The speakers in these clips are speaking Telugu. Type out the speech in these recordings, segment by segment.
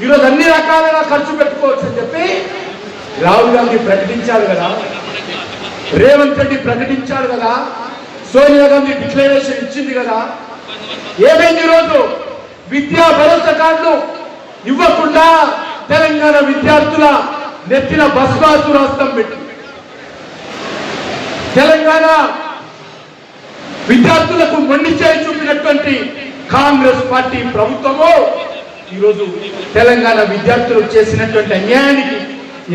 ఈరోజు అన్ని రకాలుగా ఖర్చు పెట్టుకోవచ్చు అని చెప్పి రాహుల్ గాంధీ ప్రకటించారు కదా, రేవంత్ రెడ్డి ప్రకటించారు కదా, సోనియా గాంధీ డిక్లరేషన్ ఇచ్చింది కదా. ఏమైంది ఈరోజు? విద్యా భరోసా కార్డులు ఇవ్వకుండా తెలంగాణ విద్యార్థుల నెత్తిన భస్మాసుర హస్తం పెట్టి తెలంగాణ విద్యార్థులకు మొండి చేయి చూపినటువంటి కాంగ్రెస్ పార్టీ ప్రభుత్వము ఈరోజు తెలంగాణ విద్యార్థులకు చేసినటువంటి అన్యాయానికి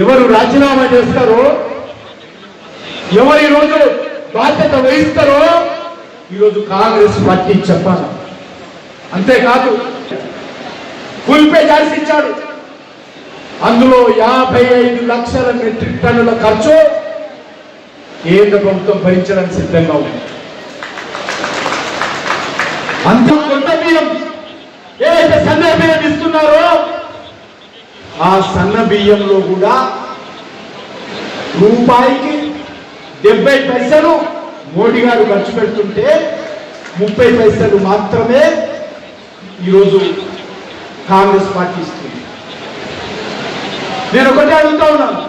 ఎవరు రాజీనామా చేస్తారో, ఎవరు ఈరోజు బాధ్యత వహిస్తారో ఈరోజు కాంగ్రెస్ పార్టీ చెప్పాలి. అంతేకాదు కూలిపే ఛార్జ్ ఇచ్చాడు, అందులో 55 లక్షల మెట్రిక్ టన్నుల ఖర్చు కేంద్ర ప్రభుత్వం భరించడానికి సిద్ధంగా ఉంది. అంత కొంత బియ్యం ఏదైతే సన్న బియ్యం ఇస్తున్నారో ఆ సన్న బియ్యంలో కూడా రూపాయికి 70 పైసలు మోడీ గారు ఖర్చు పెడుతుంటే 30 పైసలు మాత్రమే ఈరోజు కాంగ్రెస్ పార్టీ ఇస్తుంది. నేను ఒకటే అడుగుతా ఉన్నాను,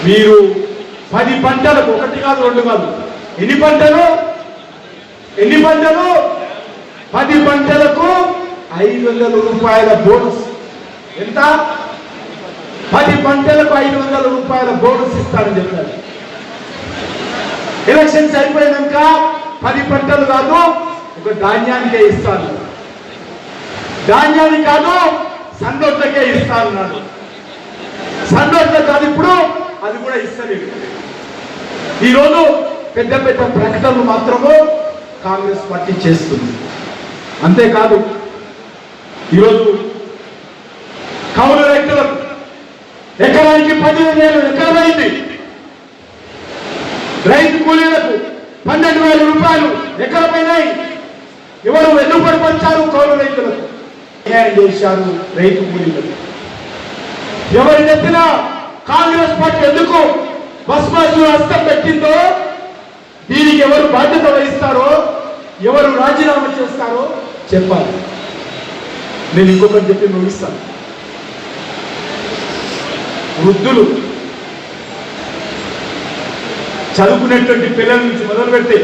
మీరు 10 పంటలకు, 1 కాదు 2 కాదు, ఎన్ని పంటలు 10 పంటలకు 500 రూపాయల బోనస్. ఎంత? 10 పంటలకు 500 రూపాయల బోనస్ ఇస్తారని చెప్పారు. ఎలక్షన్స్ అయిపోయినాక 10 పంటలు కాదు, ఒక ధాన్యానికే ఇస్తాను, ధాన్యానికి కాదు సన్నోట్లకే ఇస్తానన్నాడు. సన్నోట్ల కాదు, ఇప్పుడు అది కూడా ఇస్తలేదు. ఈరోజు పెద్ద పెద్ద ప్రకటనలు మాత్రము కాంగ్రెస్ పార్టీ చేస్తుంది. అంతేకాదు ఈరోజు కౌలు రైతులకు ఎకరానికి 15,000 ఎకరమైంది, రైతు కూలీలకు 12,000 రూపాయలు ఎకరమైనాయి. ఎవరు వెన్నుపడిపరిచారు? కౌలు రైతులకు న్యాయం చేశారు, రైతు కూలీలకు. ఎవరి నెత్తిన కాంగ్రెస్ పార్టీ ఎందుకు భస్మాసుర హస్తం పెట్టిందో, దీనికి ఎవరు బాధ్యత వహిస్తారో, ఎవరు రాజీనామా చేస్తారో చెప్పాలి. నేను ఇంకొకటి చెప్పి ముగిస్తాను. వృద్ధులు, చదువుకునేటువంటి పిల్లల నుంచి మొదలు పెడితే,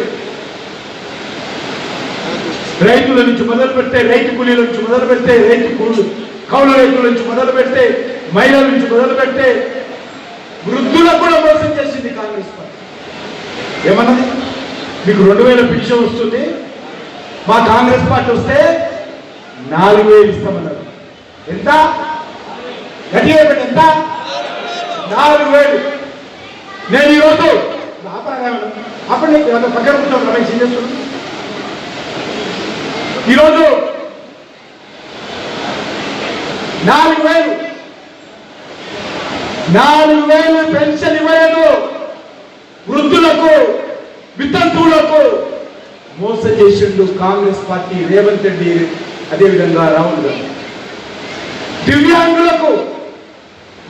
రైతుల నుంచి మొదలు పెడితే, రైతు కూలీల నుంచి మొదలు పెడితే, కౌలు రైతుల నుంచి మొదలు పెడితే, మహిళల నుంచి మొదలు పెడితే వృద్ధులకు కూడా మోసం చేసింది కాంగ్రెస్ పార్టీ. ఏమన్నది? మీకు 2,000 పెన్షన్ వస్తుంది, మా కాంగ్రెస్ పార్టీ వస్తే 4,000 ఇస్తామన్నారు. ఎంత? గట్టిగా ఎంత? 4,000. నేను ఈరోజు అప్పుడు పక్కన కూర్చోండి, రమేష్ ఏం చేస్తున్నాను. ఈరోజు 4,000 పెన్షన్ ఇవ్వలేదు. వృద్ధులకు, వితంతువులకు మోసం చేసిండు కాంగ్రెస్ పార్టీ, రేవంత్ రెడ్డి, అదేవిధంగా రాహుల్ గాంధీ. దివ్యాంగులకు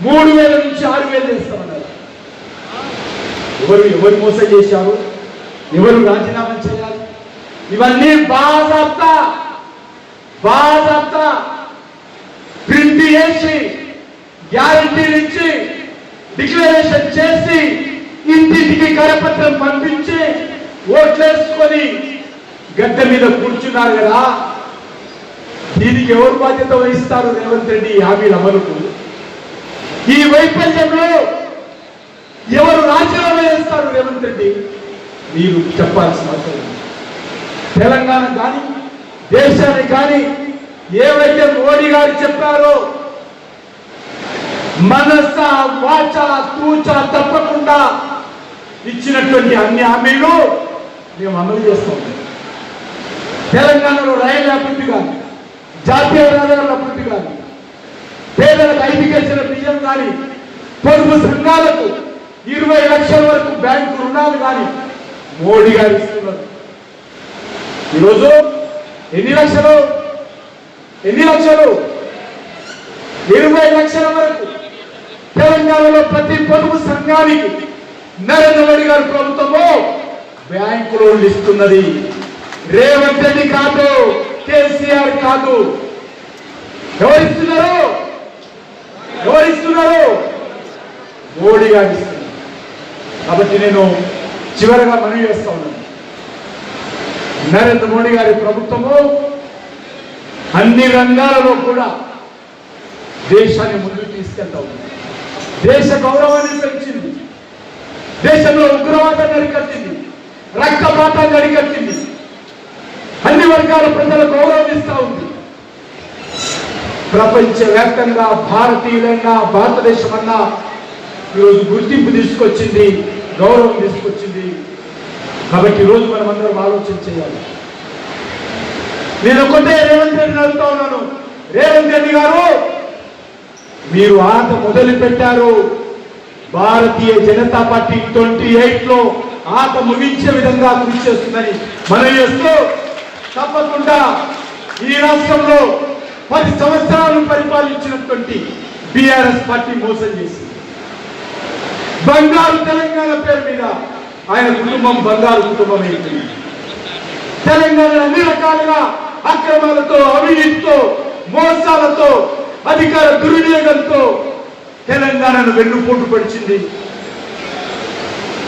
3,000 నుంచి 6,000 ఇస్తామన్నారు. ఎవరు మోసం చేశారు? ఎవరు రాజీనామా చేయాలి? ఇవన్నీ బాజాప్తా ప్రింట్ చేసి, గ్యారంటీలు ఇచ్చి, డిక్లరేషన్ చేసి, ఇంటింటికి కరపత్రం పంపించి, ఓట్లేసుకొని గడ్డ మీద కూర్చున్నారు కదా. దీనికి ఎవరు బాధ్యత వహిస్తారు? రేవంత్ రెడ్డి హామీల అమలుకు. ఈ వైఫల్యంలో ఎవరు రాజీనామా చేస్తారు? రేవంత్ రెడ్డి. మీరు చెప్పాల్సిన అవసరం. తెలంగాణ కానీ, దేశానికి కానీ ఏవైతే మోడీ గారు చెప్పారో, మనస వాచ తూచ తప్పకుండా ఇచ్చినటువంటి అన్ని హామీలు మేము అమలు చేస్తాం. తెలంగాణలో రైలు అభివృద్ధి కానీ, జాతీయ రహదారుల అభివృద్ధి కానీ, పేదలకు 5 కేజీల బియ్యం కానీ, పొదుపు సంఘాలకు 20 లక్షల వరకు బ్యాంకు రుణాలు కానీ మోడీ గారు ఇస్తున్నారు. ఈరోజు ఎన్ని లక్షలు? 20 లక్షల వరకు తెలంగాణలో ప్రతి పొదుపు సంఘానికి నరేంద్ర మోడీ గారి ప్రభుత్వము బ్యాంకు లోన్లు ఇస్తున్నది. రేవంత్ రెడ్డి కాదు, కేసీఆర్ కాదు. ఎవరిస్తున్నారు? మోడీ గారు ఇస్తున్నారు. కాబట్టి నేను చివరగా మనవి చేస్తా ఉన్నాను, నరేంద్ర మోడీ గారి ప్రభుత్వము అన్ని రంగాలలో కూడా దేశాన్ని ముందుకు తీసుకెళ్తా ఉంది. దేశ గౌరవాన్ని పెంచింది, దేశంలో ఉగ్రవాదాన్ని అరికట్టింది, రక్తపాతాన్ని అరికట్టింది, అన్ని వర్గాల ప్రజలు గౌరవిస్తూ ఉంది. ప్రపంచవ్యాప్తంగా భారతీయులైనా భారతదేశం అన్నా ఈరోజు గుర్తింపు తీసుకొచ్చింది, గౌరవం తీసుకొచ్చింది. కాబట్టి ఈరోజు మనం అందరం ఆలోచన చేయాలి. నేను ఒకటే రేవంత్ రెడ్డిని అడుగుతా ఉన్నాను, రేవంత్ రెడ్డి గారు మీరు ఆట మొదలు పెట్టారు, భారతీయ జనతా పార్టీ 28లో ఆట ముగించే విధంగా కృషి చేస్తుందని మనం చేస్తూ, తప్పకుండా ఈ రాష్ట్రంలో 10 సంవత్సరాలు పరిపాలించినటువంటి బీఆర్ఎస్ పార్టీ మోసం చేసింది. బంగారు తెలంగాణ పేరు మీద ఆయన కుటుంబం బంగారు కుటుంబం అయిపోయింది. తెలంగాణ అన్ని రకాలుగా అక్రమాలతో, అవినీతితో, మోసాలతో, అధికార దుర్వినియోగంతో తెలంగాణను వెన్నుపోటు పడిచింది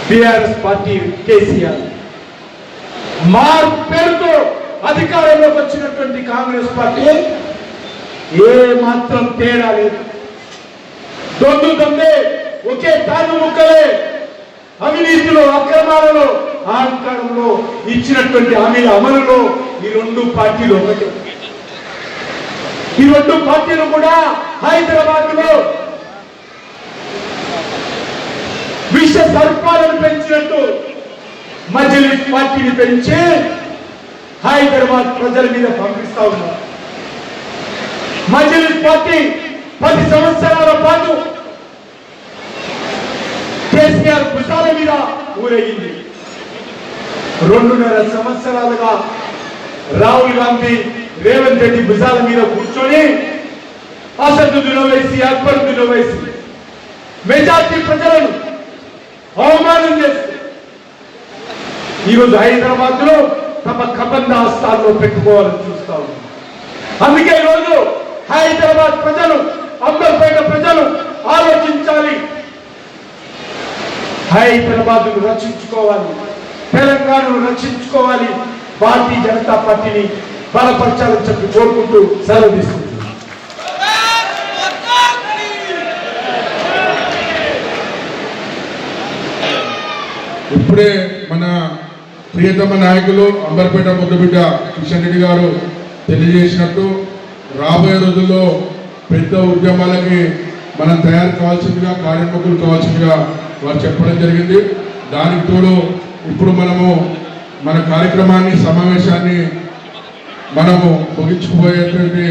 బీఆర్ఎస్ పార్టీ. కేసీఆర్ మార్పు పేరుతో అధికారంలోకి వచ్చినటువంటి కాంగ్రెస్ పార్టీ ఏ మాత్రం తేడా లేదు. దొందు దొందే, ఒకే తాను ముక్కలే, అవినీతిలో, అక్రమాలలో, అహంకారంలో, ఇచ్చినటువంటి హామీల అమలులో ఈ 2 పార్టీలు ఒకటి. ఈ 2 పార్టీలు కూడా హైదరాబాద్ లో విష సర్పాలను పెంచినట్టు మజ్లిస్ పార్టీని పెంచి హైదరాబాద్ ప్రజల మీద పంపిస్తా ఉన్నారు. మజ్లిస్ పార్టీ 10 సంవత్సరాల పాటు కేసీఆర్ భుజాల మీద ఊరేగింది. 2.5 సంవత్సరాలుగా రాహుల్ గాంధీ రేవంత్ రెడ్డి భుజాల మీద కూర్చొని అసదుద్దీన్ ఓవైసీ, అక్బరుద్దీన్ ఓవైసీ మెజార్టీ ప్రజలను అవమానం చేస్తే ఈరోజు హైదరాబాద్ లో తమ కబంధ హస్తాల్లో పెట్టుకోవాలని చూస్తా ఉన్నారు. అందుకే ఈరోజు హైదరాబాద్ ప్రజలు, అంబర్పేట ప్రజలు ఆలోచించాలి. హైదరాబాద్ రక్షించుకోవాలి, తెలంగాణను రక్షించుకోవాలి, భారతీయ జనతా పార్టీని బలపరచాలని చెప్పి కోరుకుంటూ సెలవు తీసుకుంటున్నాను. ఇప్పుడే మన ప్రియతమ నాయకులు అంబర్పేట ముద్దుబిడ్డ కిషన్ రెడ్డి గారు తెలియజేసినట్టు రాబోయే రోజుల్లో పెద్ద ఉద్యమాలకి మనం తయారు కావాల్సిందిగా, కార్యక్రమాలు కావాల్సిందిగా వారు చెప్పడం జరిగింది. దానికి తోడు ఇప్పుడు మనము మన కార్యక్రమాన్ని, సమావేశాన్ని మనము ముగించుకుపోయేటువంటి